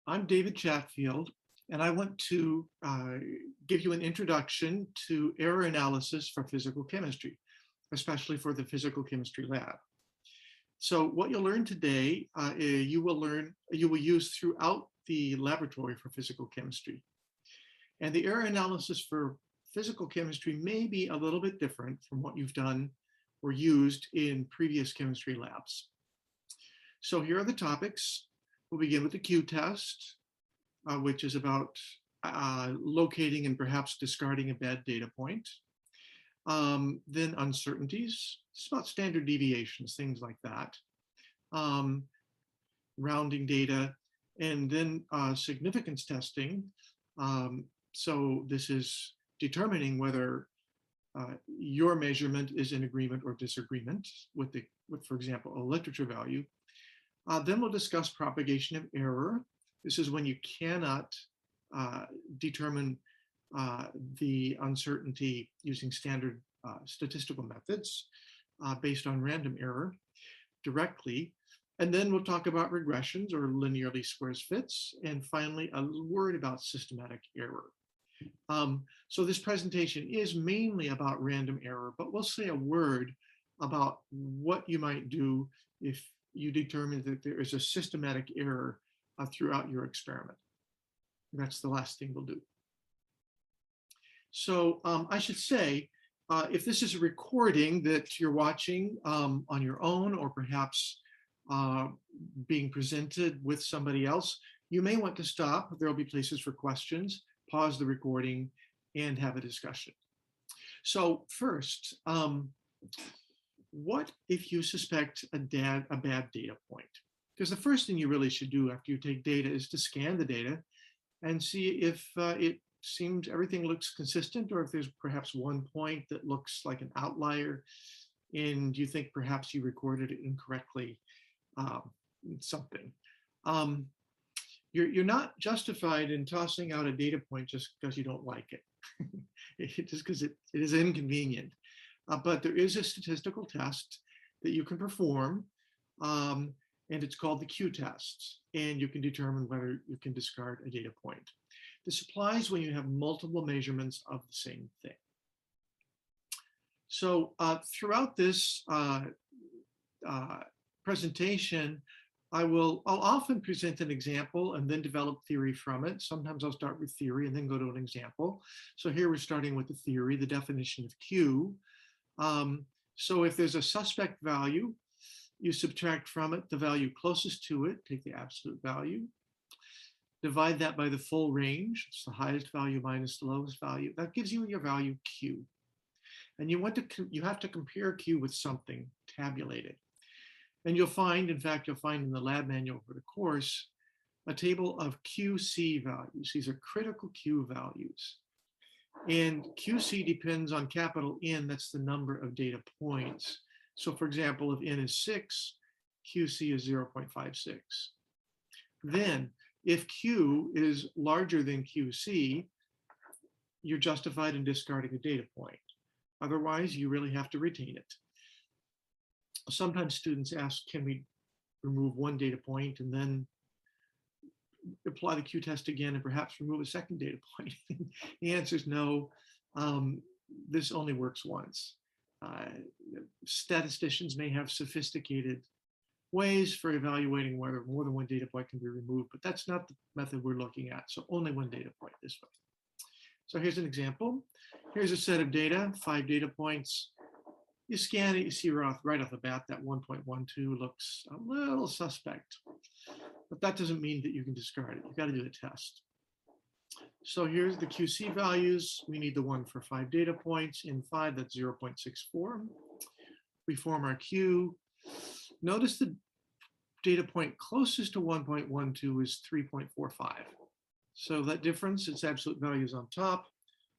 I'm David Chatfield, and I want to give you an introduction to error analysis for physical chemistry, especially for the physical chemistry lab. So what you'll learn today, you will use throughout the laboratory for physical chemistry. And the error analysis for physical chemistry may be a little bit different from what you've done or used in previous chemistry labs. So here are the topics. We'll begin with the Q-test, which is about locating and perhaps discarding a bad data point. Then uncertainties, it's about standard deviations, things like that. Rounding data, and then significance testing. So this is determining whether your measurement is in agreement or disagreement with, for example, a literature value. Then we'll discuss propagation of error. This is when you cannot determine the uncertainty using standard statistical methods based on random error directly. And then we'll talk about regressions or linearly squares fits. And finally, a word about systematic error. So this presentation is mainly about random error, but we'll say a word about what you might do if you determine that there is a systematic error throughout your experiment. That's the last thing we'll do. So I should say, if this is a recording that you're watching on your own or perhaps being presented with somebody else, you may want to stop. There'll be places for questions, pause the recording, and have a discussion. So first, what if you suspect a bad data point? Because the first thing you really should do after you take data is to scan the data and see if it seems everything looks consistent, or if there's perhaps one point that looks like an outlier and you think perhaps you recorded it incorrectly, something. You're not justified in tossing out a data point just because you don't like it, just because it is inconvenient. But there is a statistical test that you can perform, and it's called the Q-test, and you can determine whether you can discard a data point. This applies when you have multiple measurements of the same thing. So throughout this presentation, I'll often present an example and then develop theory from it. Sometimes I'll start with theory and then go to an example. So here we're starting with the theory, the definition of Q. So if there's a suspect value, you subtract from it the value closest to it, take the absolute value, divide that by the full range, it's the highest value minus the lowest value. That gives you your value Q. And you have to compare Q with something, tabulate it. And you'll find in the lab manual for the course, a table of QC values. These are critical Q values. And QC depends on capital N, that's the number of data points. So for example, if N is 6, QC is 0.56. Then if Q is larger than QC, you're justified in discarding a data point. Otherwise, you really have to retain it. Sometimes students ask, can we remove one data point and then apply the Q-test again and perhaps remove a second data point? The answer is no. This only works once. Statisticians may have sophisticated ways for evaluating whether more than one data point can be removed, but that's not the method we're looking at. So only one data point this way. So here's an example. Here's a set of data, 5 data points. You scan it, you see right off the bat that 1.12 looks a little suspect, but that doesn't mean that you can discard it. You've got to do the test. So here's the QC values. We need the one for 5 data points. In 5, that's 0.64. We form our Q. Notice the data point closest to 1.12 is 3.45. So that difference, its absolute value is on top.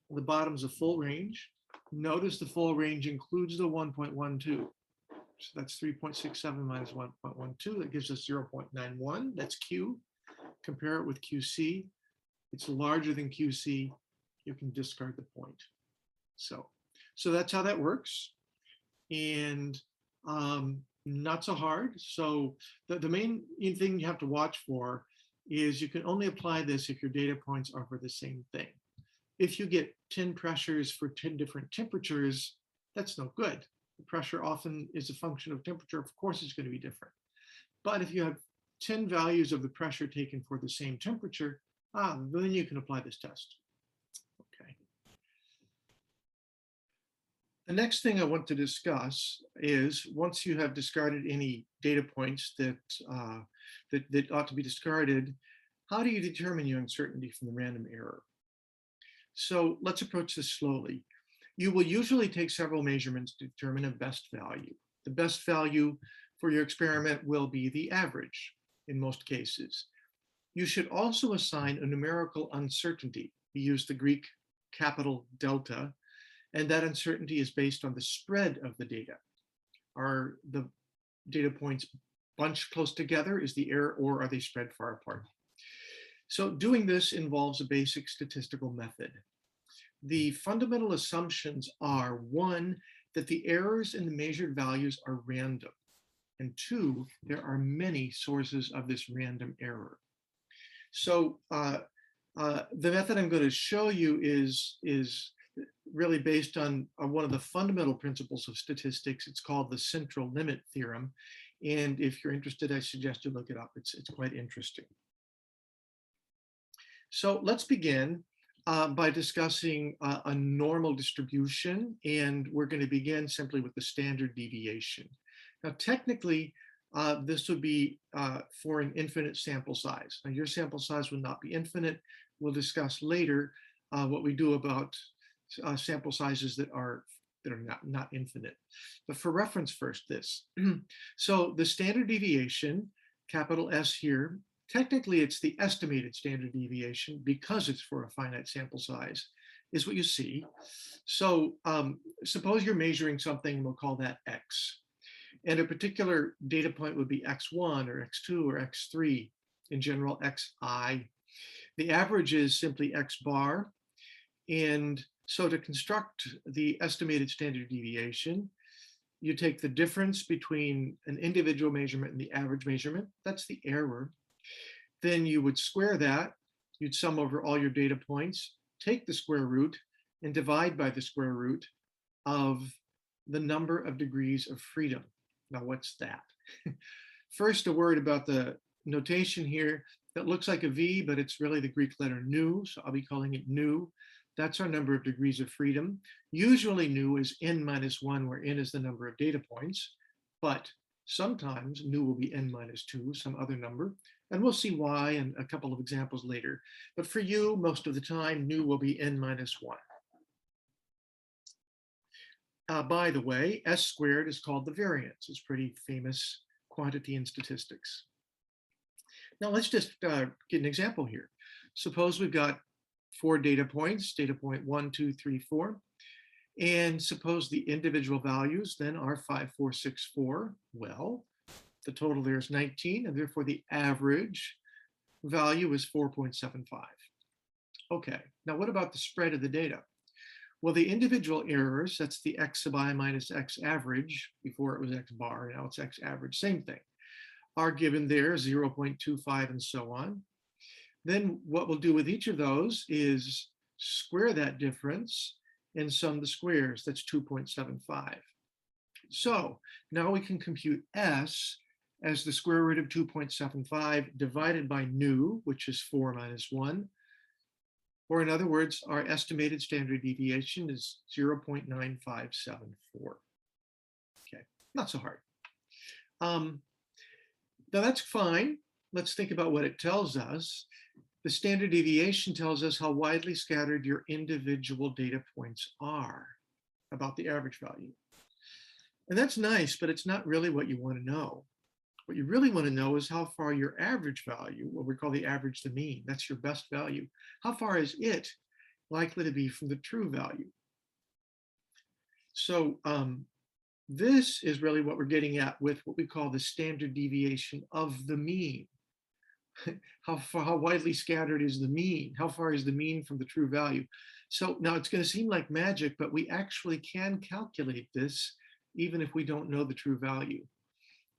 On the bottom is a full range. Notice the full range includes the 1.12. So that's 3.67 minus 1.12. That gives us 0.91. That's Q. Compare it with QC. It's larger than QC. You can discard the point. So that's how that works. And not so hard. So the main thing you have to watch for is you can only apply this if your data points are for the same thing. If you get 10 pressures for 10 different temperatures, that's no good. The pressure often is a function of temperature. Of course, it's going to be different. But if you have 10 values of the pressure taken for the same temperature, then you can apply this test. Okay. The next thing I want to discuss is once you have discarded any data points that ought to be discarded, how do you determine your uncertainty from the random error? So let's approach this slowly. You will usually take several measurements to determine a best value. The best value for your experiment will be the average in most cases. You should also assign a numerical uncertainty. We use the Greek capital delta, and that uncertainty is based on the spread of the data. Are the data points bunched close together? Is the error, or are they spread far apart? So doing this involves a basic statistical method. The fundamental assumptions are, one, that the errors in the measured values are random, and two, there are many sources of this random error. So the method I'm going to show you is really based on one of the fundamental principles of statistics. It's called the central limit theorem. And if you're interested, I suggest you look it up. It's quite interesting. So let's begin by discussing a normal distribution. And we're going to begin simply with the standard deviation. Now, technically, this would be for an infinite sample size. Now, your sample size will not be infinite. We'll discuss later what we do about sample sizes that are not infinite. But for reference first, this. So the standard deviation, capital S here, technically it's the estimated standard deviation because it's for a finite sample size, is what you see. So suppose you're measuring something, we'll call that X. And a particular data point would be X1 or X2 or X3, in general Xi. The average is simply X bar. And so to construct the estimated standard deviation, you take the difference between an individual measurement and the average measurement, that's the error. Then you would square that, you'd sum over all your data points, take the square root, and divide by the square root of the number of degrees of freedom. Now, what's that? First, a word about the notation here. That looks like a V, but it's really the Greek letter nu, so I'll be calling it nu. That's our number of degrees of freedom. Usually nu is n minus 1, where n is the number of data points, but sometimes nu will be n minus 2, some other number, and we'll see why in a couple of examples later. But for you, most of the time, nu will be n minus 1. By the way, S squared is called the variance. It's a pretty famous quantity in statistics. Now let's just get an example here. Suppose we've got 4 data points, data point 1, 2, 3, 4. And suppose the individual values then are 5, 4, 6, 4. Well, the total there is 19, and therefore the average value is 4.75. Okay, now what about the spread of the data? Well, the individual errors, that's the X sub I minus X average, before it was X bar, now it's X average, same thing, are given there, 0.25 and so on. Then what we'll do with each of those is square that difference and sum the squares, that's 2.75. So now we can compute S as the square root of 2.75 divided by nu, which is 4 minus 1. Or in other words, our estimated standard deviation is 0.9574. Okay, not so hard. Now that's fine. Let's think about what it tells us. The standard deviation tells us how widely scattered your individual data points are about the average value. And that's nice, but it's not really what you want to know. What you really want to know is how far your average value, what we call the average, the mean, that's your best value, how far is it likely to be from the true value? So this is really what we're getting at with what we call the standard deviation of the mean. How widely scattered is the mean? How far is the mean from the true value? So now it's going to seem like magic, but we actually can calculate this even if we don't know the true value.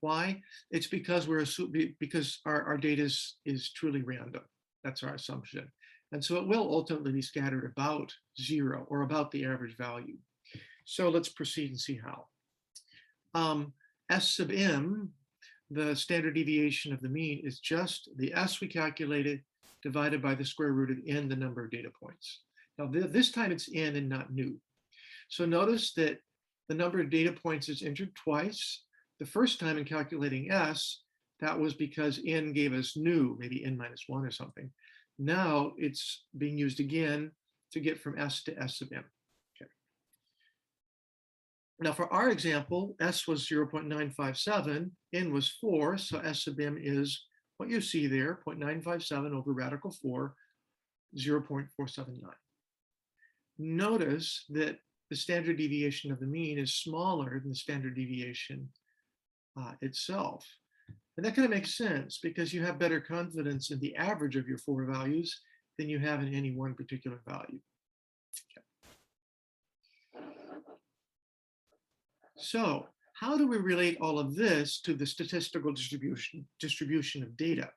Why? It's because because our data is truly random. That's our assumption. And so it will ultimately be scattered about 0 or about the average value. So let's proceed and see how. S sub m, the standard deviation of the mean, is just the S we calculated divided by the square root of n, the number of data points. Now this time it's n and not new. So notice that the number of data points is entered twice. The first time in calculating S, that was because n gave us new, maybe n minus 1 or something. Now it's being used again to get from S to S sub m. Okay. Now for our example, S was 0.957, n was 4, so S sub m is what you see there, 0.957 over radical 4, 0.479. Notice that the standard deviation of the mean is smaller than the standard deviation itself. And that kind of makes sense because you have better confidence in the average of your 4 values than you have in any one particular value. Okay. So how do we relate all of this to the statistical distribution of data?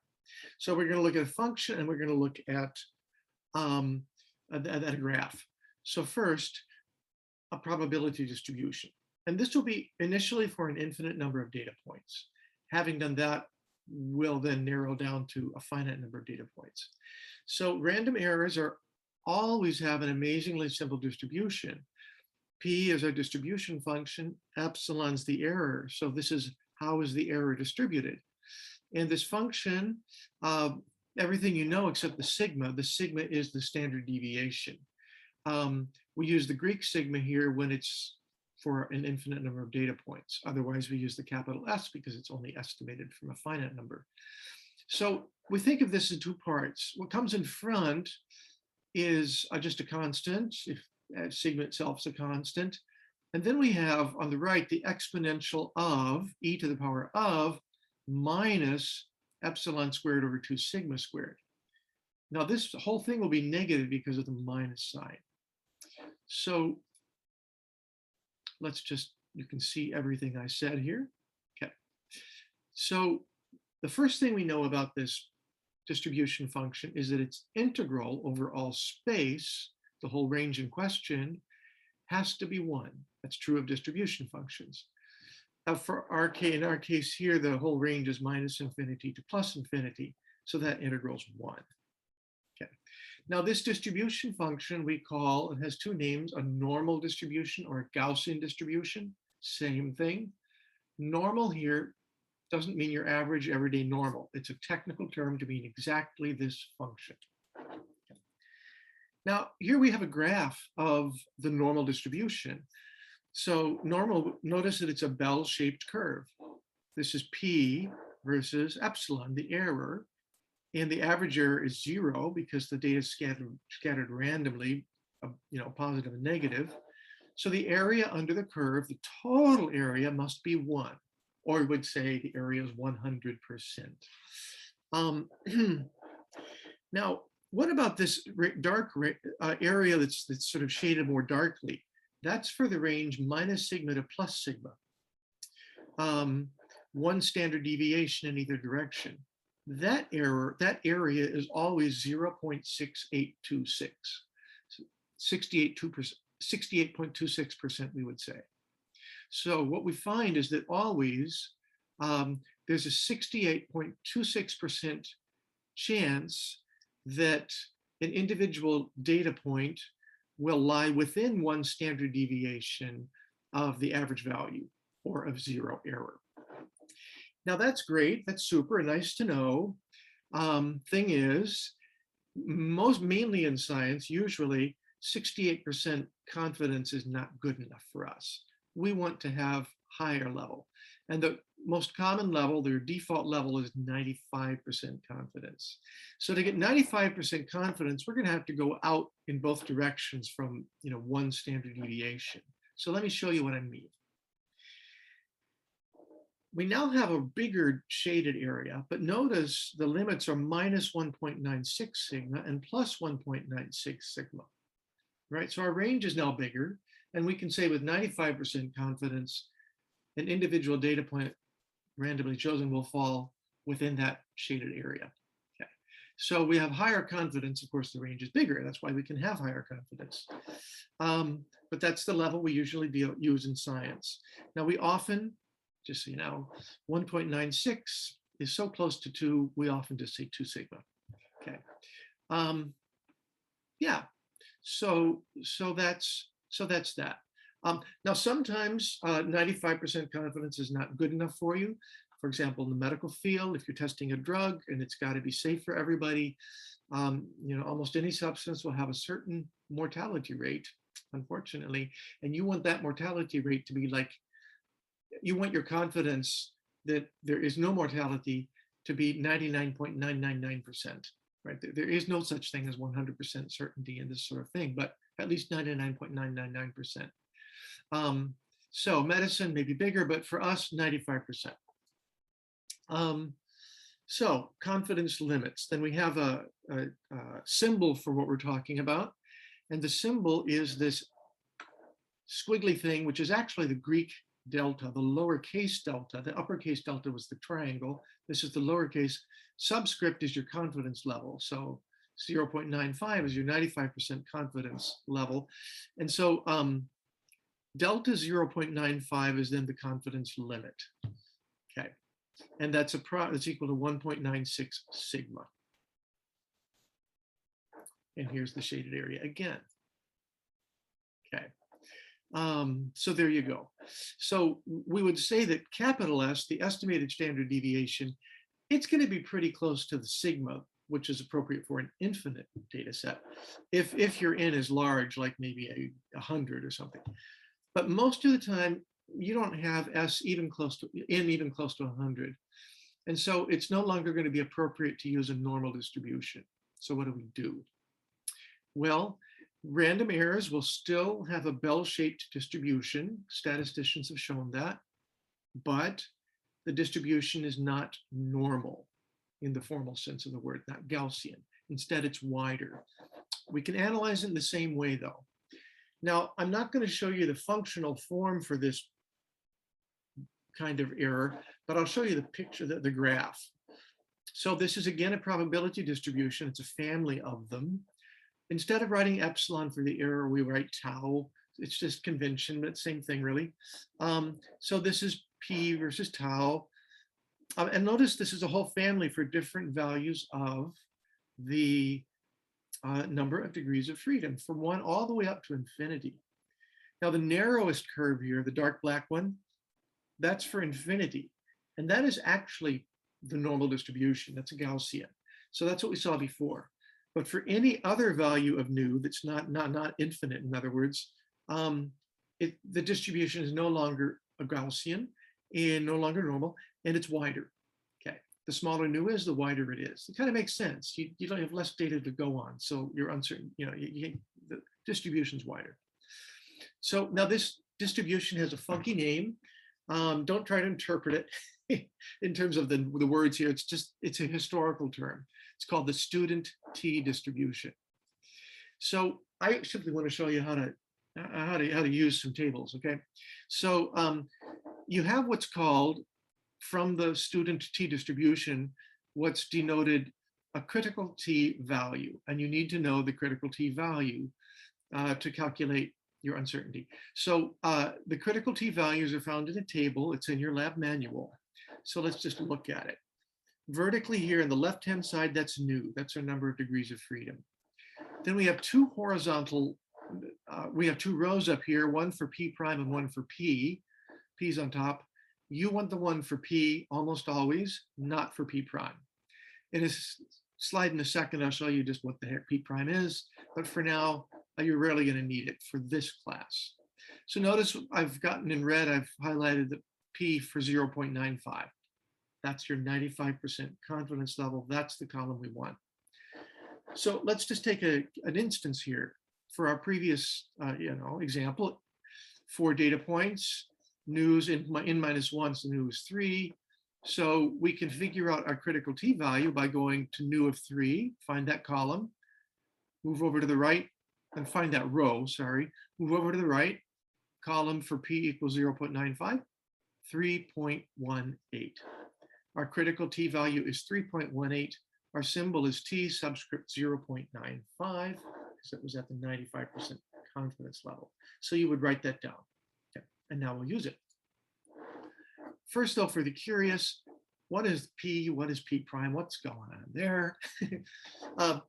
So we're going to look at a function and we're going to look at a graph. So first, a probability distribution. And this will be initially for an infinite number of data points. Having done that, we'll then narrow down to a finite number of data points. So random errors always have an amazingly simple distribution. P is our distribution function, epsilon's the error. So this is how is the error distributed. And this function, everything you know except the sigma is the standard deviation. We use the Greek sigma here when it's for an infinite number of data points. Otherwise, we use the capital S because it's only estimated from a finite number. So we think of this in 2 parts. What comes in front is just a constant, if sigma itself is a constant. And then we have on the right the exponential of e to the power of minus epsilon squared over 2 sigma squared. Now this whole thing will be negative because of the minus sign. So you can see everything I said here. Okay. So the first thing we know about this distribution function is that its integral over all space, the whole range in question, has to be 1. That's true of distribution functions. Now in our case here, the whole range is minus infinity to plus infinity. So that integral is 1. Okay. Now this distribution function we call, it has 2 names, a normal distribution or a Gaussian distribution, same thing. Normal here doesn't mean your average everyday normal. It's a technical term to mean exactly this function. Okay. Now here we have a graph of the normal distribution. So normal, notice that it's a bell-shaped curve. This is P versus epsilon, the error. And the average error is 0 because the data is scattered randomly, positive and negative. So the area under the curve, the total area must be 1, or we would say the area is 100%. Now, what about this dark area that's sort of shaded more darkly? That's for the range minus sigma to plus sigma. 1 standard deviation in either direction. That area is always 0.6826, 68.26% we would say. So what we find is that always there's a 68.26% chance that an individual data point will lie within 1 standard deviation of the average value or of 0 error. Now that's great, that's super, nice to know. Thing is, mainly in science, usually 68% confidence is not good enough for us. We want to have higher level. And the most common level, their default level is 95% confidence. So to get 95% confidence, we're gonna have to go out in both directions from 1 standard deviation. So let me show you what I mean. We now have a bigger shaded area, but notice the limits are minus 1.96 sigma and plus 1.96 sigma, right? So our range is now bigger, and we can say with 95% confidence, an individual data point randomly chosen will fall within that shaded area. Okay. So we have higher confidence. Of course, the range is bigger. That's why we can have higher confidence. But that's the level we usually use in science. Now, we often, just so you know, 1.96 is so close to 2, we often just say 2 sigma. Okay. Yeah. So that's that. Now, sometimes 95% confidence is not good enough for you. For example, in the medical field, if you're testing a drug and it's got to be safe for everybody, almost any substance will have a certain mortality rate, unfortunately, and you want that mortality rate to be like, you want your confidence that there is no mortality to be 99.999%, right? There is no such thing as 100% certainty in this sort of thing, but at least 99.999%. So medicine may be bigger, but for us, 95%. So confidence limits. Then we have a symbol for what we're talking about. And the symbol is this squiggly thing, which is actually the Greek delta, the lowercase delta. The uppercase delta was the triangle. This is the lowercase. Subscript is your confidence level. So 0.95 is your 95% confidence level. And so delta 0.95 is then the confidence limit. Okay. And that's equal to 1.96 sigma. And here's the shaded area again. Okay. So there you go. So we would say that capital S, the estimated standard deviation, it's going to be pretty close to the sigma, which is appropriate for an infinite data set. If your n is large, like maybe 100 or something. But most of the time, you don't have S even close to 100. And so it's no longer going to be appropriate to use a normal distribution. So what do we do? Well, random errors will still have a bell-shaped distribution. Statisticians have shown that, but the distribution is not normal in the formal sense of the word, not Gaussian. Instead, it's wider. We can analyze it in the same way, though. Now, I'm not going to show you the functional form for this kind of error, but I'll show you the picture, the graph. So this is, again, a probability distribution. It's a family of them. Instead of writing epsilon for the error, we write tau. It's just convention, but same thing, really. So this is p versus tau. And notice this is a whole family for different values of the number of degrees of freedom, from 1 all the way up to infinity. Now, the narrowest curve here, the dark black one, that's for infinity. And that is actually the normal distribution. That's a Gaussian. So that's what we saw before. But for any other value of nu that's not infinite, in other words, the distribution is no longer a Gaussian and no longer normal, and it's wider. Okay, the smaller nu is, the wider it is. It kind of makes sense. You don't have less data to go on, so you're uncertain. The distribution's wider. So now this distribution has a funky name. Don't try to interpret it in terms of the words here. It's a historical term. It's called the student t distribution. So I simply want to show you how to use some tables. Okay, so you have what's called, from the student t distribution, what's denoted a critical t value, and you need to know the critical t value to calculate your uncertainty. So the critical t values are found in a table. It's in your lab manual. So let's just look at it. Vertically here on the left-hand side, that's nu. That's our number of degrees of freedom. Then we have two horizontal, we have two rows up here, one for p prime and one for p. P's on top. You want the one for p almost always, not for p prime. In a slide in a second, I'll show you just what the heck p prime is. But for now, you're rarely going to need it for this class. So notice I've gotten in red, I've highlighted the p for 0.95. That's your 95% confidence level. That's the column we want. So let's just take an instance here. For our previous example, 4 data points, nu's in -1, so nu is 3. So we can figure out our critical t value by going to nu of 3, find that column, move over to the right, and find that row, move over to the right, column for p equals 0.95, 3.18. Our critical t-value is 3.18. Our symbol is t subscript 0.95, because it was at the 95% confidence level. So you would write that down. Okay. And now we'll use it. First, though, for the curious, what is p? What is p prime? What's going on there?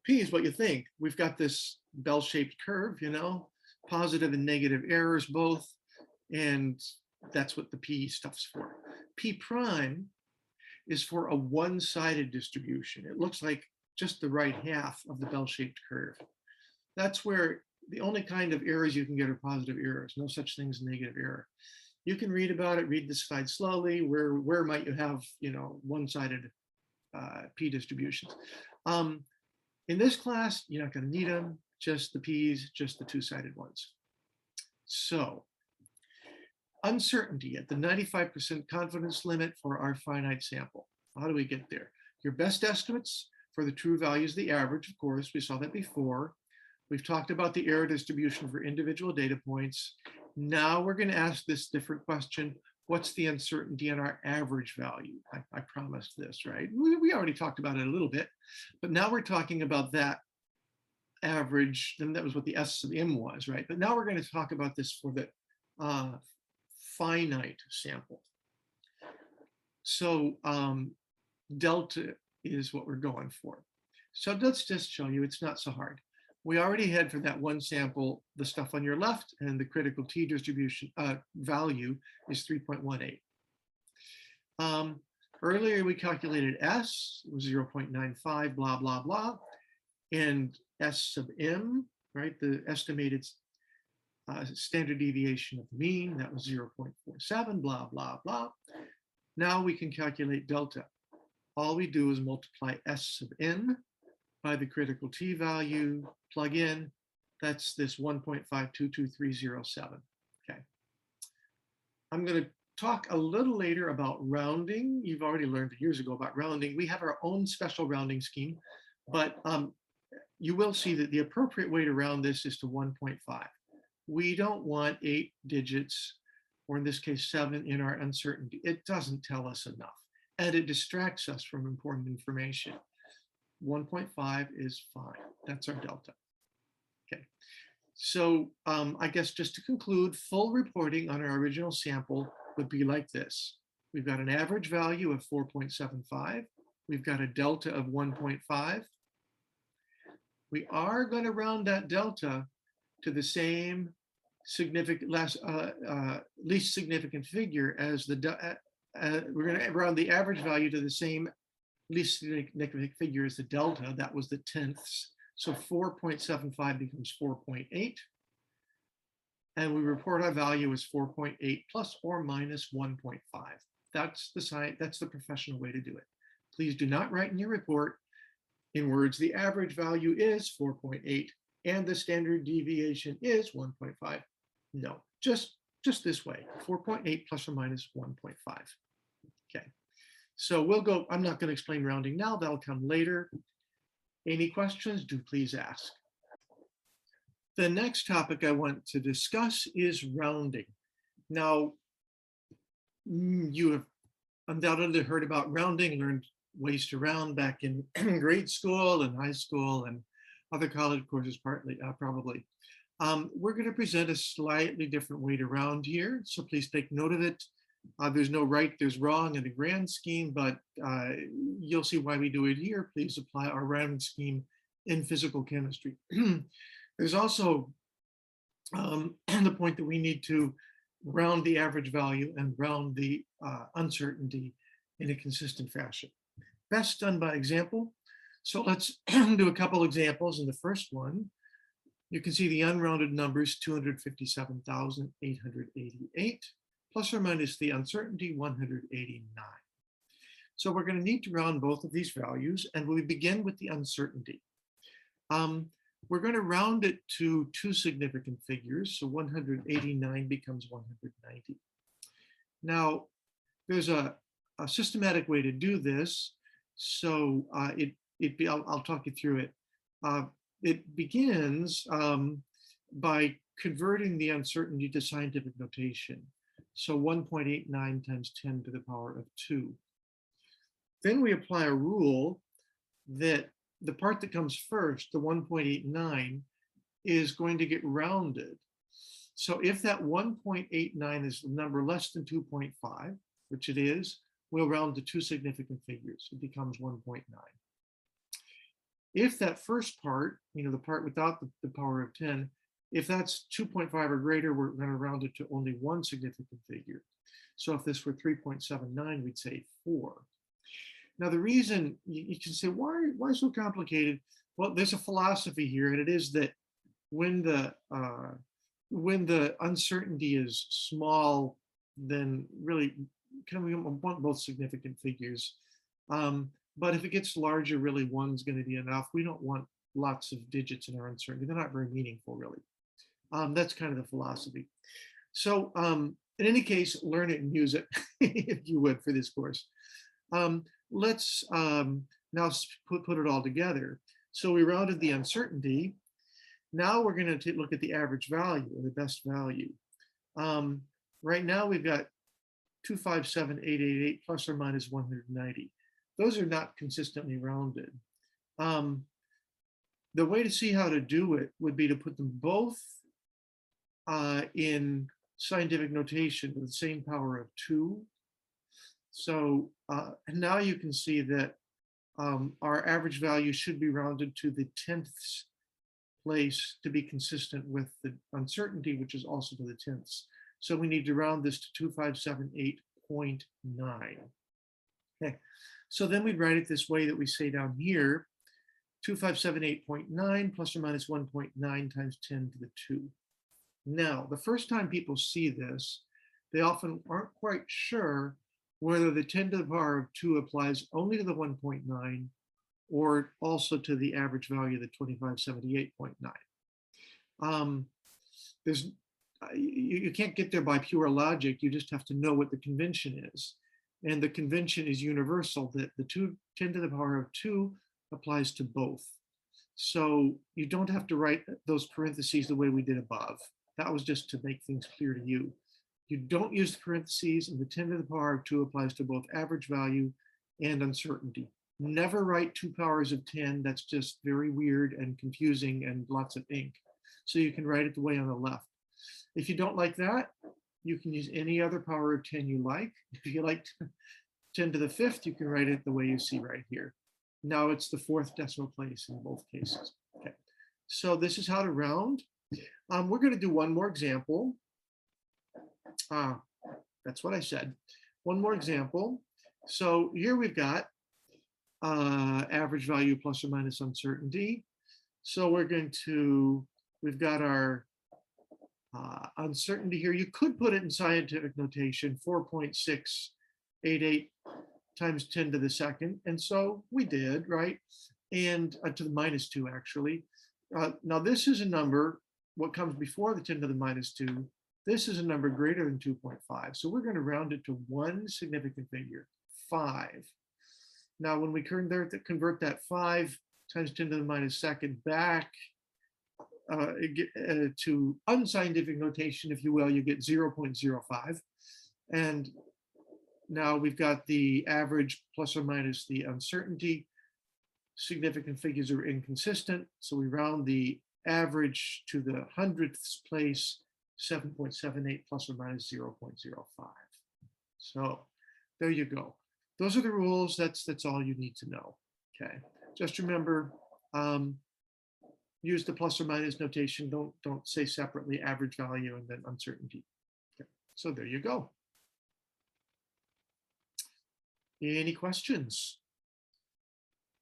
P is what you think. We've got this bell-shaped curve, you know, positive and negative errors both, and that's what the p stuff's for. P prime is for a one-sided distribution. It looks like just the right half of the bell-shaped curve. That's where the only kind of errors you can get are positive errors. No such thing as negative error. You can read about it, read the slide slowly. Where might you have, you know, one-sided p distributions? In this class, you're not going to need them, just the p's, just the two-sided ones. So uncertainty at the 95% confidence limit for our finite sample. How do we get there? Your best estimates for the true values, the average, of course, we saw that before. We've talked about the error distribution for individual data points. Now we're going to ask this different question. What's the uncertainty in our average value? I promised this, right? We already talked about it a little bit, but now we're talking about that average, and that was what the S sub m was, right? But now we're going to talk about this for the finite sample. So delta is what we're going for. So let's just show you it's not so hard. We already had for that one sample the stuff on your left, and the critical t distribution value is 3.18. Earlier we calculated S, it was 0.95, blah, blah, blah, and S sub m, right, the estimated standard deviation of the mean, that was 0.47, blah, blah, blah. Now we can calculate delta. All we do is multiply S sub n by the critical t value, plug in, that's this 1.522307. Okay. I'm going to talk a little later about rounding. You've already learned years ago about rounding. We have our own special rounding scheme, but you will see that the appropriate way to round this is to 1.5. We don't want 8 digits, or in this case 7, in our uncertainty. It doesn't tell us enough, and it distracts us from important information. 1.5 is fine. That's our delta. Okay. So I guess just to conclude, full reporting on our original sample would be like this. We've got an average value of 4.75. We've got a delta of 1.5. We are going to round that delta to the same significant, least significant figure as the, we're going to round the average value to the same least significant figure as the delta, that was the tenths. So 4.75 becomes 4.8. And we report our value as 4.8 plus or minus 1.5. That's the science, that's the professional way to do it. Please do not write in your report in words, the average value is 4.8 and the standard deviation is 1.5. No, just this way, 4.8 plus or minus 1.5. Okay. So we'll go, I'm not going to explain rounding now, that'll come later. Any questions, do please ask. The next topic I want to discuss is rounding. Now, you have undoubtedly heard about rounding, learned ways to round back in grade school and high school and other college courses probably. We're going to present a slightly different way to round here, so please take note of it. There's no right, there's wrong in the grand scheme, but you'll see why we do it here. Please apply our rounding scheme in physical chemistry. There's also the point that we need to round the average value and round the uncertainty in a consistent fashion. Best done by example. So let's do a couple examples. In the first one, you can see the unrounded numbers 257,888. Plus or minus the uncertainty, 189. So we're going to need to round both of these values, and we begin with the uncertainty. We're going to round it to two significant figures, so 189 becomes 190. Now, there's a systematic way to do this, so I'll talk you through it. It begins by converting the uncertainty to scientific notation. So 1.89 times 10 to the power of 2. Then we apply a rule that the part that comes first, the 1.89, is going to get rounded. So if that 1.89 is a number less than 2.5, which it is, we'll round to two significant figures. It becomes 1.9. If that first part, the part without the power of 10, if that's 2.5 or greater, we're going to round it to only one significant figure. So if this were 3.79, we'd say 4. Now, the reason you can say, why so complicated? Well, there's a philosophy here, and it is that when the uncertainty is small, then really we want both significant figures. But if it gets larger, really one's going to be enough. We don't want lots of digits in our uncertainty. They're not very meaningful, really. That's kind of the philosophy. So in any case, learn it and use it, if you would, for this course. Let's now put it all together. So we rounded the uncertainty. Now we're going to look at the average value, or the best value. Right now we've got 257,888 plus or minus 190. Those are not consistently rounded. The way to see how to do it would be to put them both in scientific notation with the same power of 2. So now you can see that our average value should be rounded to the 10th place to be consistent with the uncertainty, which is also to the 10ths. So we need to round this to 2578.9. Okay, so then we'd write it this way that we say down here, 2578.9 plus or minus 1.9 times 10 to the 2. Now, the first time people see this, they often aren't quite sure whether the 10 to the power of 2 applies only to the 1.9 or also to the average value of the 2578.9. You can't get there by pure logic. You just have to know what the convention is. And the convention is universal, that the 10 to the power of 2 applies to both. So you don't have to write those parentheses the way we did above. That was just to make things clear to you. You don't use the parentheses, and the 10 to the power of 2 applies to both average value and uncertainty. Never write 2 powers of 10. That's just very weird and confusing and lots of ink. So you can write it the way on the left. If you don't like that, you can use any other power of 10 you like. If you like 10 to the 5th, you can write it the way you see right here. Now it's the 4th decimal place in both cases. Okay, so this is how to round. We're going to do one more example. That's what I said. One more example. So here we've got average value plus or minus uncertainty. So we've got our uncertainty here. You could put it in scientific notation, 4.688 times 10 to the second. And so we did, right? And to the minus 2, actually. Now this is a number, what comes before the 10 to the minus 2, this is a number greater than 2.5. So we're going to round it to one significant figure, 5. Now when we convert that 5 times 10 to the minus second back to unscientific notation, if you will, you get 0.05. And now we've got the average plus or minus the uncertainty. Significant figures are inconsistent, so we round the average to the 100th place, 7.78 plus or minus 0.05. So there you go. Those are the rules. That's all you need to know. Okay. Just remember, use the plus or minus notation. Don't say separately average value and then uncertainty. Okay. So there you go. Any questions?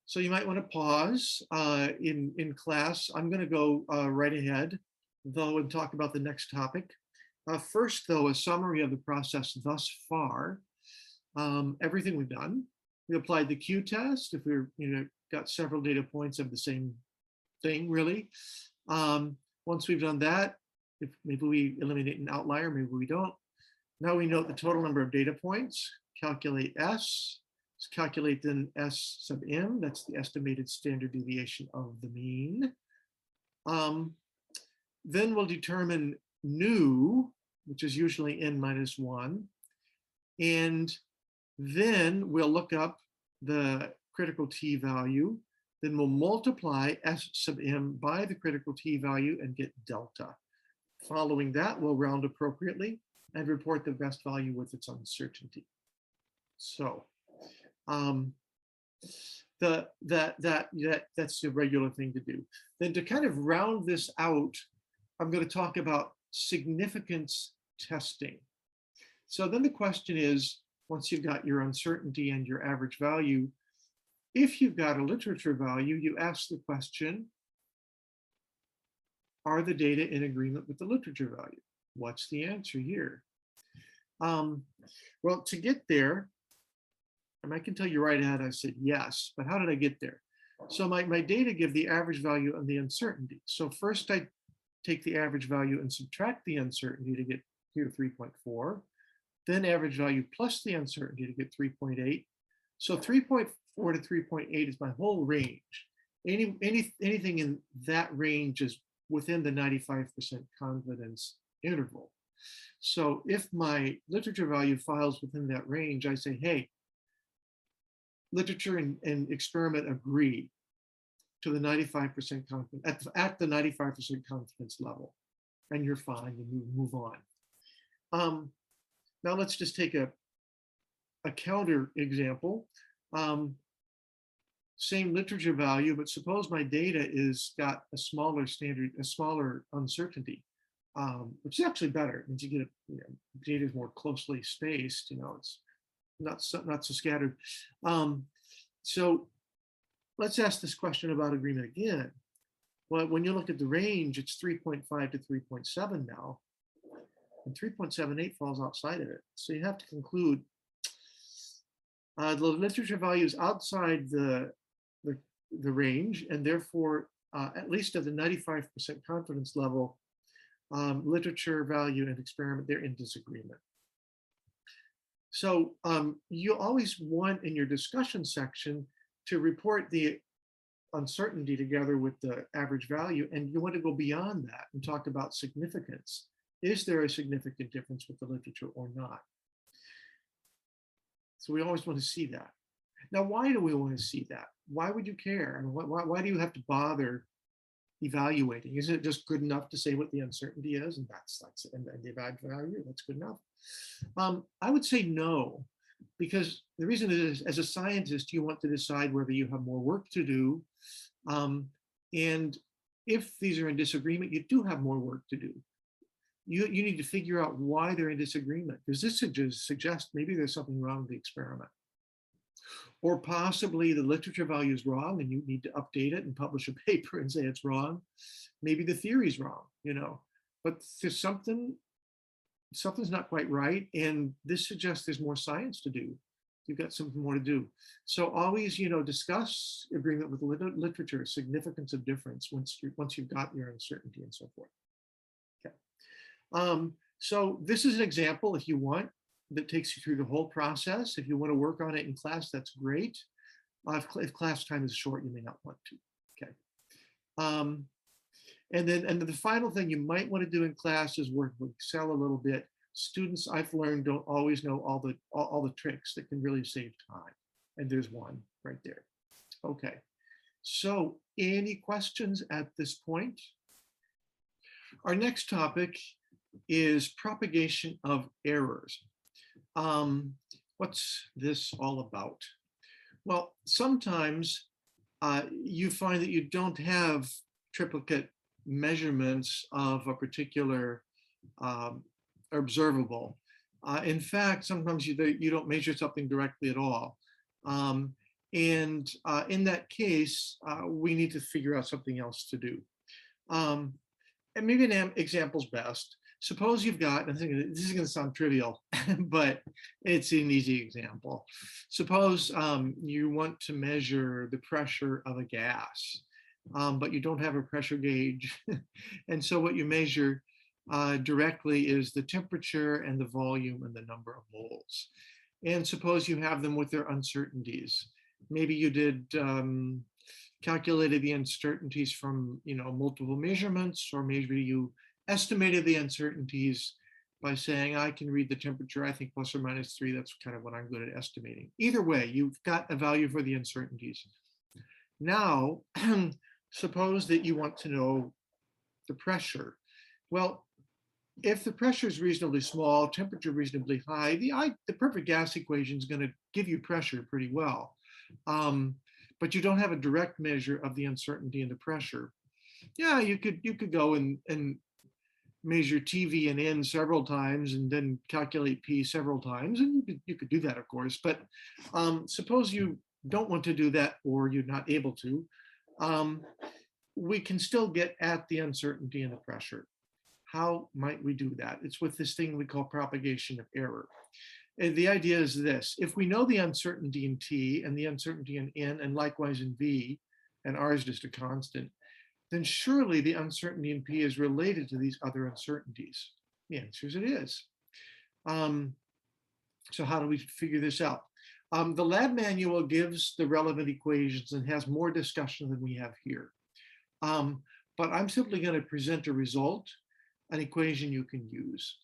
So you might want to pause in class. I'm going to go right ahead, though, and talk about the next topic. First, though, a summary of the process thus far. Everything we've done. We applied the Q test. If we're got several data points of the same thing, really. Once we've done that, if maybe we eliminate an outlier, maybe we don't. Now we note the total number of data points. Calculate S. Let's calculate then S sub m. That's the estimated standard deviation of the mean. Then we'll determine nu, which is usually n minus 1. And then we'll look up the critical t value, then we'll multiply S sub m by the critical t value and get delta. Following that, we'll round appropriately and report the best value with its uncertainty. So that's the regular thing to do. Then to kind of round this out, I'm going to talk about significance testing. So then the question is, once you've got your uncertainty and your average value, if you've got a literature value, you ask the question, are the data in agreement with the literature value? What's the answer here? Well, to get there, and I can tell you right ahead, I said yes, but how did I get there? So my data give the average value and the uncertainty. So first I take the average value and subtract the uncertainty to get here 3.4, then average value plus the uncertainty to get 3.8. So 3.4 to 3.8 is my whole range. Anything in that range is within the 95% confidence interval. So if my literature value falls within that range, I say, hey, literature and experiment agree to the 95% confidence, at the 95% confidence level, and you're fine, and you move on. Now let's just take a counter example. Same literature value, but suppose my data is got a smaller uncertainty, which is actually better. It means you get data is more closely spaced. It's not so scattered. So let's ask this question about agreement again. Well, when you look at the range, it's 3.5 to 3.7 now, and 3.78 falls outside of it. So you have to conclude the literature value is outside the range, and therefore, at least at the 95% confidence level, literature value and experiment, they're in disagreement. So you always want in your discussion section to report the uncertainty together with the average value, and you want to go beyond that and talk about significance. Is there a significant difference with the literature or not? So we always want to see that. Now, why do we want to see that? Why would you care? And why do you have to bother evaluating? Isn't it just good enough to say what the uncertainty is, and that's and the average value? That's good enough. I would say no, because the reason is, as a scientist, you want to decide whether you have more work to do, and if these are in disagreement, you do have more work to do. You need to figure out why they're in disagreement, because this suggests maybe there's something wrong with the experiment. Or possibly the literature value is wrong and you need to update it and publish a paper and say it's wrong. Maybe the theory is wrong, but there's something's not quite right. And this suggests there's more science to do. You've got something more to do. So always, discuss agreement with literature, significance of difference once you've got your uncertainty and so forth. Okay. So this is an example, if you want, that takes you through the whole process. If you want to work on it in class, that's great. If class time is short, you may not want to. Okay. And then the final thing you might want to do in class is work with Excel a little bit. Students, I've learned, don't always know all the tricks that can really save time. And there's one right there. Okay. So any questions at this point? Our next topic is propagation of errors. What's this all about? Well, sometimes you find that you don't have triplicate measurements of a particular observable. In fact, sometimes you don't measure something directly at all. And in that case, we need to figure out something else to do. And maybe an example's best. Suppose you've got, I think this is going to sound trivial, but it's an easy example. Suppose you want to measure the pressure of a gas, but you don't have a pressure gauge. And so what you measure directly is the temperature and the volume and the number of moles. And suppose you have them with their uncertainties. Maybe you did calculated the uncertainties from multiple measurements, or maybe you estimated the uncertainties by saying I can read the temperature, I think plus or minus 3, that's kind of what I'm good at estimating. Either way, you've got a value for the uncertainties. Now, suppose that you want to know the pressure. Well, if the pressure is reasonably small, temperature reasonably high, the perfect gas equation is going to give you pressure pretty well. But you don't have a direct measure of the uncertainty and the pressure. Yeah, you could go and measure TV and N several times and then calculate P several times. And you could do that, of course. But suppose you don't want to do that or you're not able to. We can still get at the uncertainty and the pressure. How might we do that? It's with this thing we call propagation of error. And the idea is this: if we know the uncertainty in T and the uncertainty in N and likewise in V, and R is just a constant, then surely the uncertainty in P is related to these other uncertainties. The answer is it is. So how do we figure this out? The lab manual gives the relevant equations and has more discussion than we have here. But I'm simply going to present a result, an equation you can use.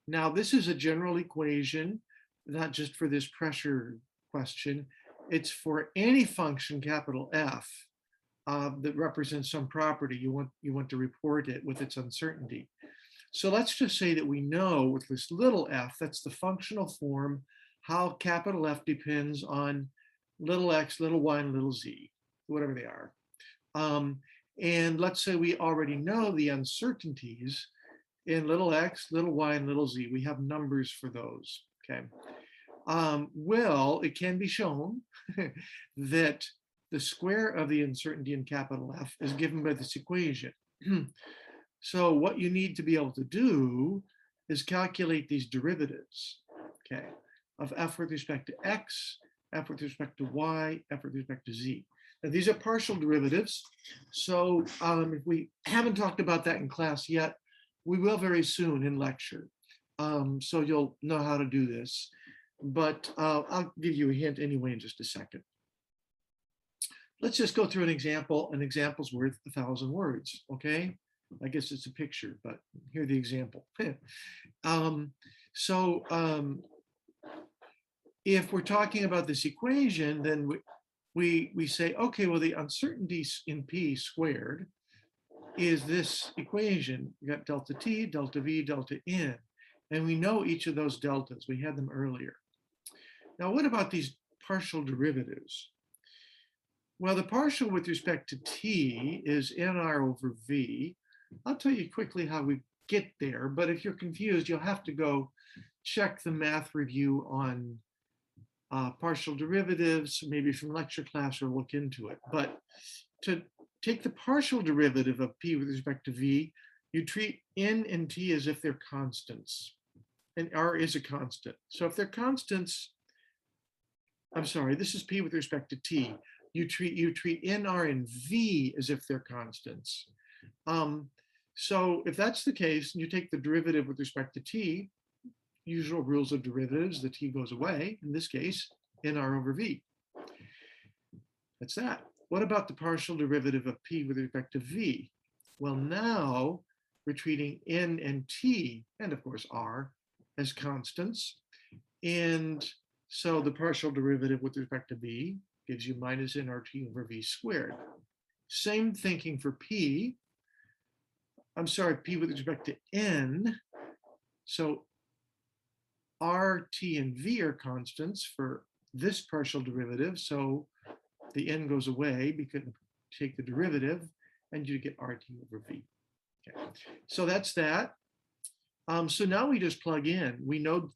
Now, this is a general equation, not just for this pressure question. It's for any function, capital F, that represents some property. You want to report it with its uncertainty. So let's just say that we know with this little f, that's the functional form, how capital F depends on little x, little y, and little z, whatever they are. And let's say we already know the uncertainties in little x, little y, and little z. We have numbers for those, okay? Well, it can be shown that the square of the uncertainty in capital F is given by this equation. So what you need to be able to do is calculate these derivatives, okay, of f with respect to x, f with respect to y, f with respect to z. Now, these are partial derivatives. So if we haven't talked about that in class yet, we will very soon in lecture. So you'll know how to do this. But I'll give you a hint anyway in just a second. Let's just go through an example. An example's worth 1,000 words, okay? I guess it's a picture, but here's the example. If we're talking about this equation, then we say, okay, well, the uncertainty in P squared is this equation. We got delta T, delta V, delta N, and we know each of those deltas. We had them earlier. Now, what about these partial derivatives? Well, the partial with respect to T is NR over V. I'll tell you quickly how we get there, but if you're confused, you'll have to go check the math review on partial derivatives, maybe from lecture class, or look into it. But to take the partial derivative of P with respect to V, you treat N and T as if they're constants, and R is a constant. So if they're constants, I'm sorry, this is P with respect to T. You treat N, R, and V as if they're constants. So if that's the case, and you take the derivative with respect to T, usual rules of derivatives, the T goes away, in this case, NR over V. That's that. What about the partial derivative of P with respect to V? Well, now we're treating N and T, and of course R, as constants. And so the partial derivative with respect to V gives you minus nRT over V squared. Same thinking for P. I'm sorry, P with respect to N. So R, T, and V are constants for this partial derivative. So the N goes away because you take the derivative and you get RT over V. Okay. So that's that. So now we just plug in. We know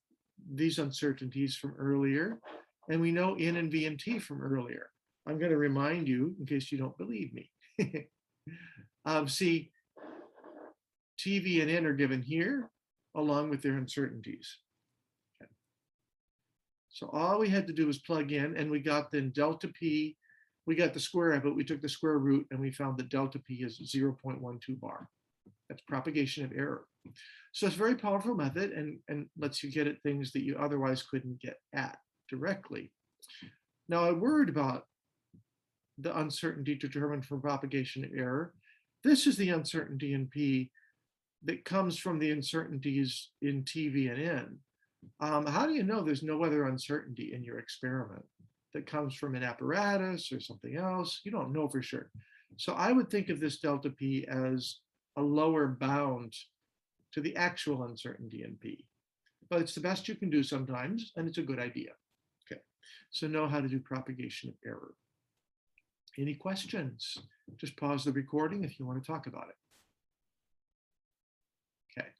these uncertainties from earlier, and we know N and V and T from earlier. I'm going to remind you in case you don't believe me. See, T, V, and N are given here along with their uncertainties. Okay. So all we had to do was plug in, and we got then delta P. We got the square of it. We took the square root, and we found that delta P is 0.12 bar. That's propagation of error. So it's a very powerful method and lets you get at things that you otherwise couldn't get at directly. Now, a word about the uncertainty determined from propagation of error. This is the uncertainty in P that comes from the uncertainties in T, V, and N, how do you know there's no other uncertainty in your experiment that comes from an apparatus or something else? You don't know for sure. So I would think of this delta P as a lower bound to the actual uncertainty in P. But it's the best you can do sometimes, and it's a good idea. Okay, so know how to do propagation of error. Any questions? Just pause the recording if you want to talk about it. Okay.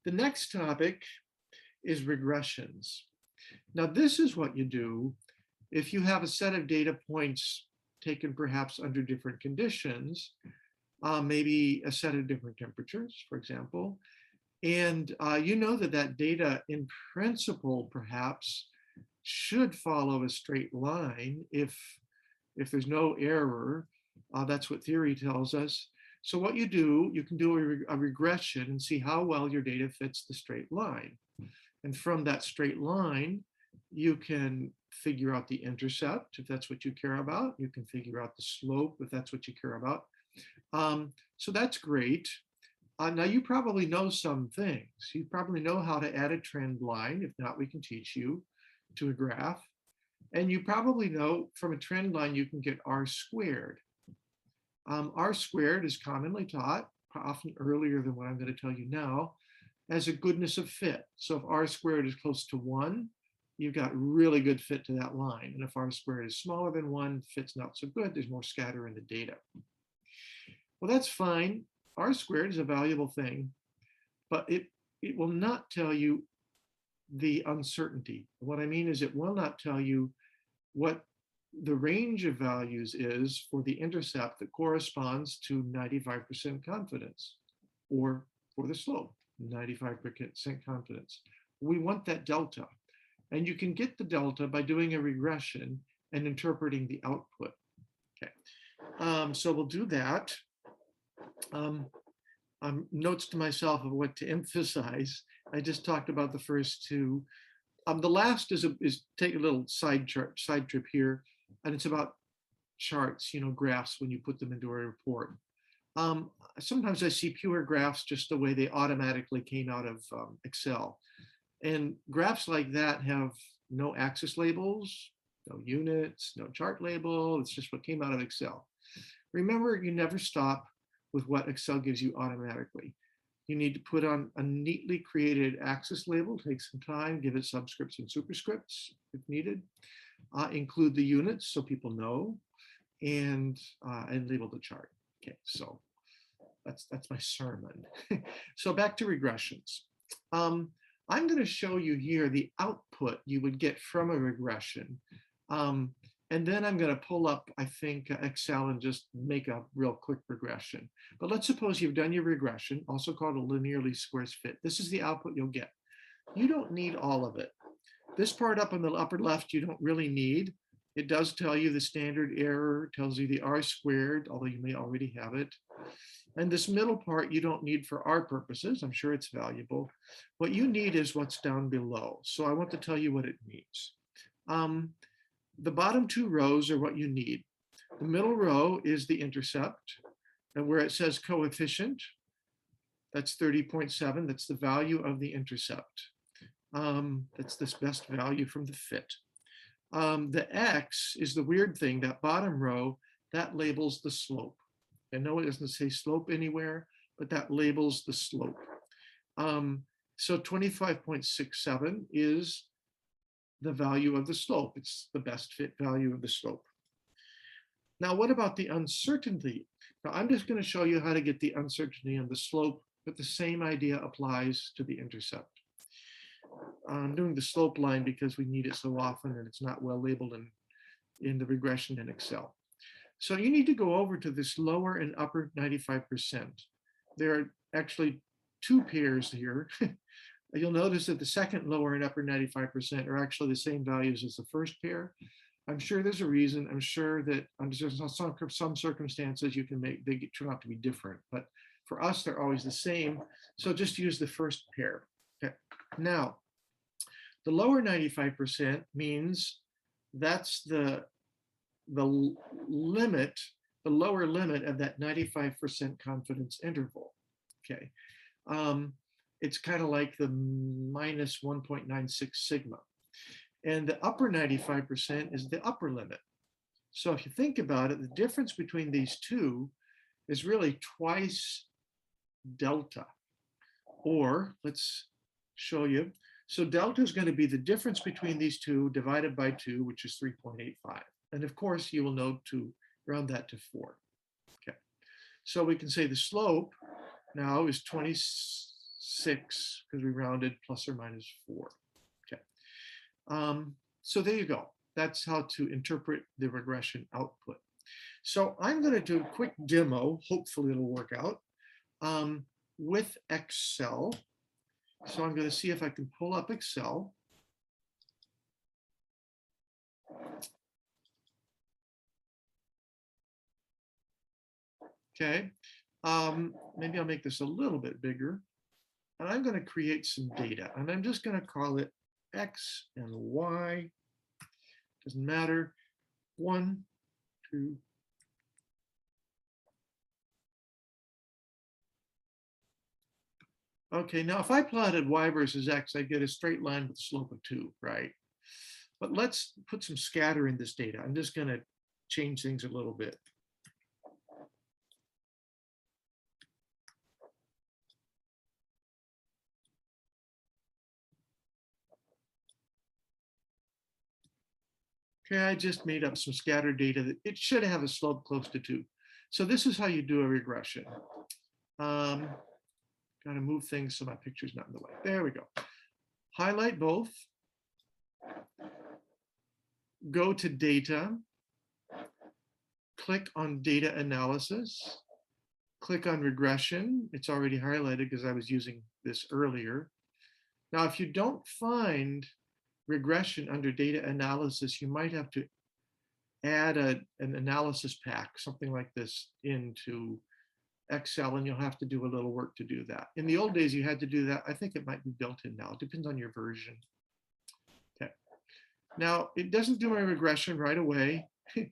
The next topic is regressions. Now, this is what you do if you have a set of data points taken perhaps under different conditions, maybe a set of different temperatures, for example, and you know that that data in principle perhaps should follow a straight line if there's no error. That's what theory tells us. So what you do, you can do a regression and see how well your data fits the straight line. And from that straight line, you can figure out the intercept, if that's what you care about. You can figure out the slope, if that's what you care about. So that's great. Now you probably know some things. You probably know how to add a trend line. If not, we can teach you to a graph. And you probably know from a trend line, you can get R squared. R squared is commonly taught, often earlier than what I'm going to tell you now, as a goodness of fit. So if R squared is close to 1, you've got really good fit to that line. And if R squared is smaller than 1, fit's not so good, there's more scatter in the data. Well, that's fine. R squared is a valuable thing, but it will not tell you the uncertainty. What I mean is it will not tell you what the range of values is for the intercept that corresponds to 95% confidence, or for the slope, 95% confidence. We want that delta. And you can get the delta by doing a regression and interpreting the output. Okay, so we'll do that. Notes to myself of what to emphasize. I just talked about the first two. The last is take a little side trip here, and it's about charts, graphs when you put them into a report. Sometimes I see pure graphs just the way they automatically came out of Excel. And graphs like that have no axis labels, no units, no chart label. It's just what came out of Excel. Remember, you never stop with what Excel gives you automatically. You need to put on a neatly created axis label, take some time, give it subscripts and superscripts if needed, include the units so people know, and label the chart. Okay, so that's my sermon. So back to regressions. I'm going to show you here the output you would get from a regression. And then I'm going to pull up, I think, Excel and just make a real quick regression. But let's suppose you've done your regression, also called a linearly squares fit. This is the output you'll get. You don't need all of it. This part up in the upper left, you don't really need. It does tell you the standard error, tells you the R squared, although you may already have it. And this middle part you don't need for our purposes. I'm sure it's valuable. What you need is what's down below. So I want to tell you what it means. The bottom two rows are what you need. The middle row is the intercept, and where it says coefficient, that's 30.7. That's the value of the intercept. That's this best value from the fit. The X is the weird thing, that bottom row, that labels the slope. I know it doesn't say slope anywhere, but that labels the slope. So 25.67 is the value of the slope. It's the best fit value of the slope. Now, what about the uncertainty? Now, I'm just going to show you how to get the uncertainty on the slope, but the same idea applies to the intercept. I'm doing the slope line because we need it so often and it's not well labeled in the regression in Excel. So you need to go over to this lower and upper 95%. There are actually two pairs here. You'll notice that the second lower and upper 95% are actually the same values as the first pair. I'm sure there's a reason. I'm sure that under some circumstances they turn out to be different, but for us, they're always the same. So just use the first pair. Okay. Now, the lower 95% means that's the limit, the lower limit of that 95% confidence interval. Okay. It's kind of like the minus 1.96 sigma. And the upper 95% is the upper limit. So if you think about it, the difference between these two is really twice delta. Or let's show you. So delta is going to be the difference between these two divided by 2, which is 3.85. And of course, you will know to round that to 4. Okay. So we can say the slope now is 26 because we rounded plus or minus 4. Okay. So there you go. That's how to interpret the regression output. So I'm going to do a quick demo. Hopefully it'll work out with Excel. So I'm going to see if I can pull up Excel. Okay. Maybe I'll make this a little bit bigger. And I'm going to create some data. And I'm just going to call it X and Y. Doesn't matter. 1, 2. Okay, now if I plotted Y versus X, I get a straight line with a slope of 2, right? But let's put some scatter in this data. I'm just going to change things a little bit. Okay, I just made up some scatter data that it should have a slope close to 2. So this is how you do a regression. Got to move things so my picture's not in the way. There we go. Highlight both. Go to data. Click on data analysis. Click on regression. It's already highlighted because I was using this earlier. Now, if you don't find regression under data analysis, you might have to add an analysis pack, something like this, into Excel, and you'll have to do a little work to do that. In the old days, you had to do that. I think it might be built in now. It depends on your version. Okay. Now, it doesn't do my regression right away. There's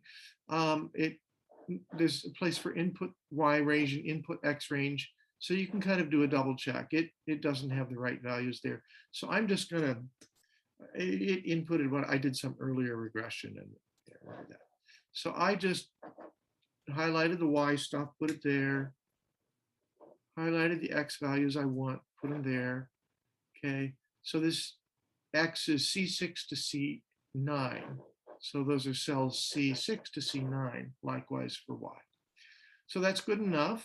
a place for input Y range and input X range. So you can kind of do a double check. It doesn't have the right values there. So I'm just going to, it inputted what I did some earlier regression and that. So I just highlighted the Y stuff, put it there. Highlighted the X values I want, put them there. Okay, so this X is C6 to C9. So those are cells C6 to C9, likewise for Y. So that's good enough.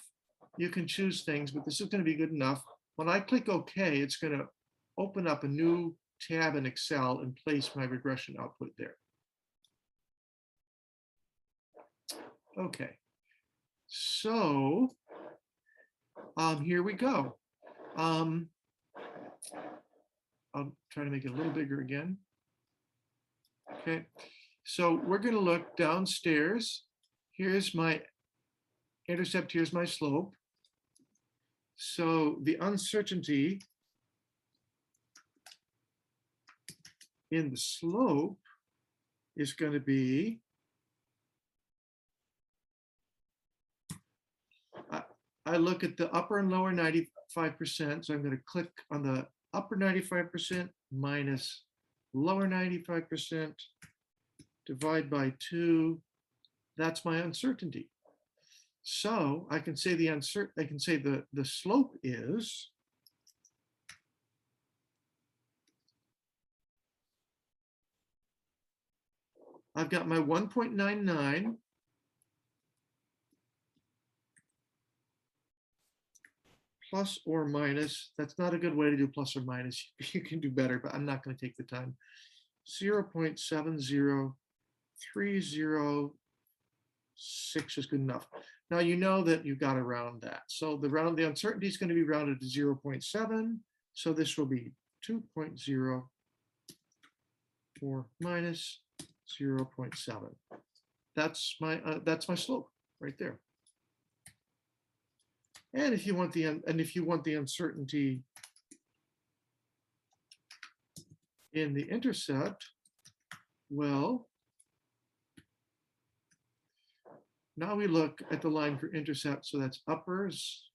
You can choose things, but this is going to be good enough. When I click OK, it's going to open up a new tab in Excel and place my regression output there. Okay, so here we go. I'll try to make it a little bigger again. Okay, so we're going to look downstairs. Here's my intercept, here's my slope. So the uncertainty in the slope is going to be, I look at the upper and lower 95%. So I'm going to click on the upper 95% minus lower 95%, divide by 2. That's my uncertainty. So I can say the slope is I've got my 1.99 plus or minus. That's not a good way to do plus or minus. You can do better, but I'm not going to take the time. 0.70306 is good enough. Now you know that you've got to round that. So the uncertainty is going to be rounded to 0.7. So this will be 2.04 minus 0.7. That's my slope right there. And if you want the uncertainty in the intercept, well, now we look at the line for intercept. So that's uppers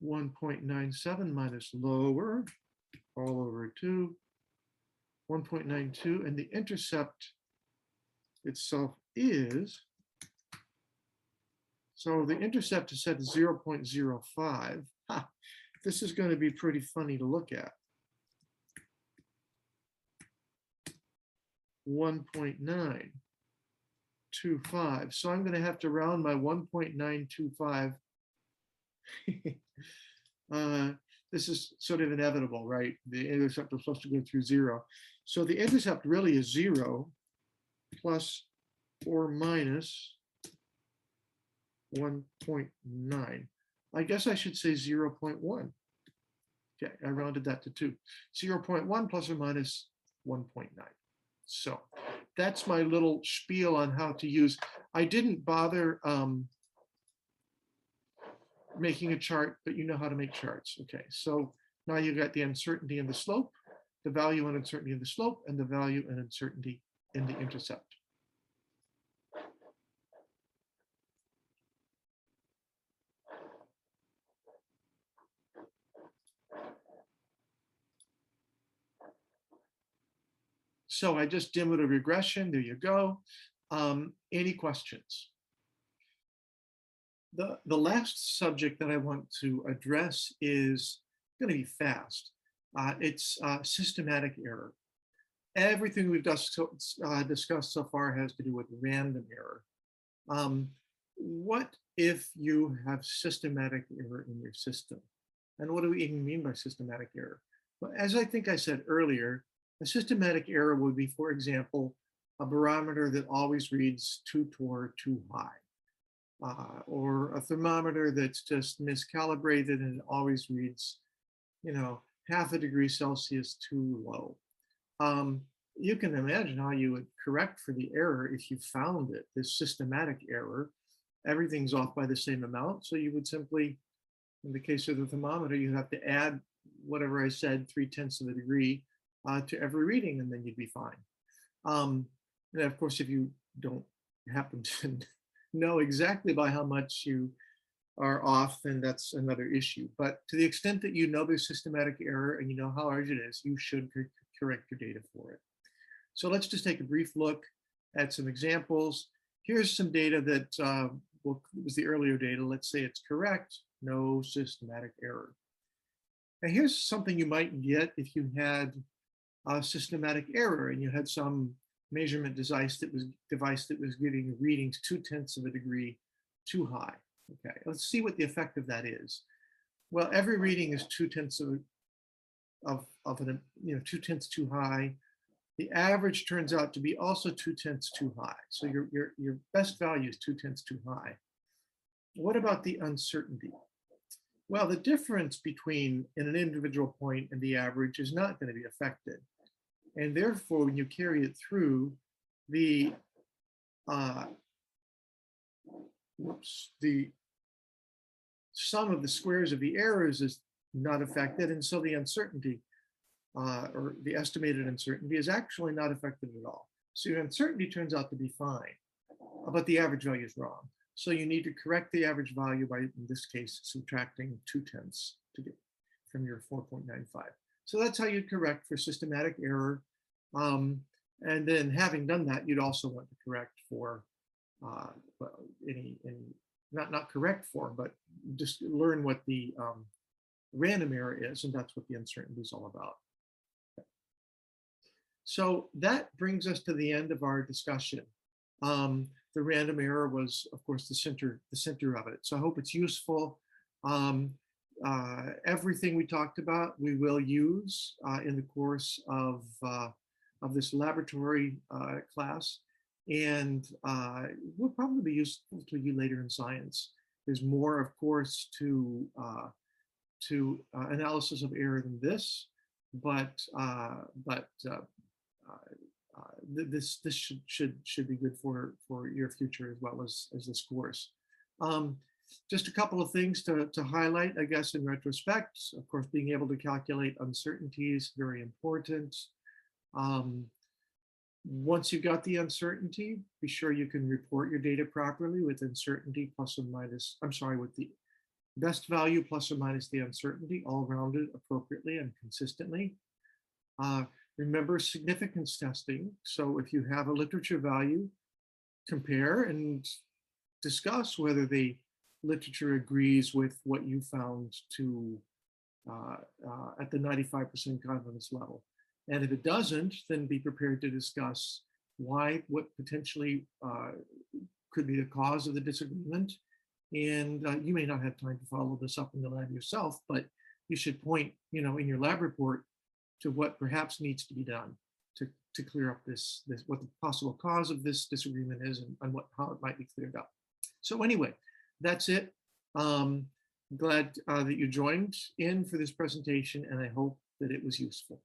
1.97 minus lower, all over 2, 1.92, and the intercept itself is, so the intercept is set to 0.05. This is going to be pretty funny to look at. 1.925. So I'm going to have to round my 1.925. This is sort of inevitable, right? The intercept is supposed to go through 0. So the intercept really is 0 plus or minus 1.9. I guess I should say 0.1. Okay, I rounded that to 2. 0.1 plus or minus 1.9. So that's my little spiel on how to use. I didn't bother making a chart, but you know how to make charts. Okay, so now you've got the uncertainty and the slope, the value and uncertainty of the slope, and the value and uncertainty in the intercept. So I just demoed a regression. There you go. Any questions? The last subject that I want to address is going to be fast. It's systematic error. Everything we've discussed so far has to do with random error. What if you have systematic error in your system? And what do we even mean by systematic error? Well, as I think I said earlier, a systematic error would be, for example, a barometer that always reads too torr, too high, or a thermometer that's just miscalibrated and always reads, half a degree Celsius too low. You can imagine how you would correct for the error if you found it, this systematic error. Everything's off by the same amount, so you would simply, in the case of the thermometer, you have to add whatever I said, 3/10 of a degree to every reading, and then you'd be fine. And of course, if you don't happen to know exactly by how much you are off, then that's another issue. But to the extent that you know there's systematic error and you know how large it is, you should correct your data for it. So let's just take a brief look at some examples. Here's some data that was the earlier data. Let's say it's correct, no systematic error. Now here's something you might get if you had a systematic error and you had some measurement device that was giving readings 2/10 of a degree too high. Okay, let's see what the effect of that is. Well, every reading is 2/10 of an 2/10 too high. The average turns out to be also 2/10 too high. So your best value is 2/10 too high. What about the uncertainty? Well, the difference between an individual point and the average is not going to be affected. And therefore, when you carry it through, the sum of the squares of the errors is not affected. And so the uncertainty, or the estimated uncertainty, is actually not affected at all. So your uncertainty turns out to be fine, but the average value is wrong. So you need to correct the average value by, in this case, subtracting 2/10 to get from your 4.95. So that's how you'd correct for systematic error. And then having done that, you'd also want to correct for not correct for, but just learn what the random error is, and that's what the uncertainty is all about. So that brings us to the end of our discussion. The random error was, of course, the center of it. So I hope it's useful. Everything we talked about, we will use in the course of this laboratory class, and will probably be useful to you later in science. There's more, of course, to analysis of error than this, but this should be good for your future as well as this course. Just a couple of things to highlight, I guess, in retrospect. Of course, being able to calculate uncertainties, very important. Once you've got the uncertainty, be sure you can report your data properly with uncertainty plus or minus, I'm sorry, with the Best value plus or minus the uncertainty, all rounded appropriately and consistently. Uh, Remember significance testing. So if you have a literature value, compare and discuss whether the literature agrees with what you found to at the 95% confidence level. And if it doesn't, then be prepared to discuss why, what potentially could be the cause of the disagreement. And you may not have time to follow this up in the lab yourself, but you should point, in your lab report to what perhaps needs to be done to clear up this, what the possible cause of this disagreement is and how it might be cleared up. So anyway, that's it. Glad that you joined in for this presentation, and I hope that it was useful.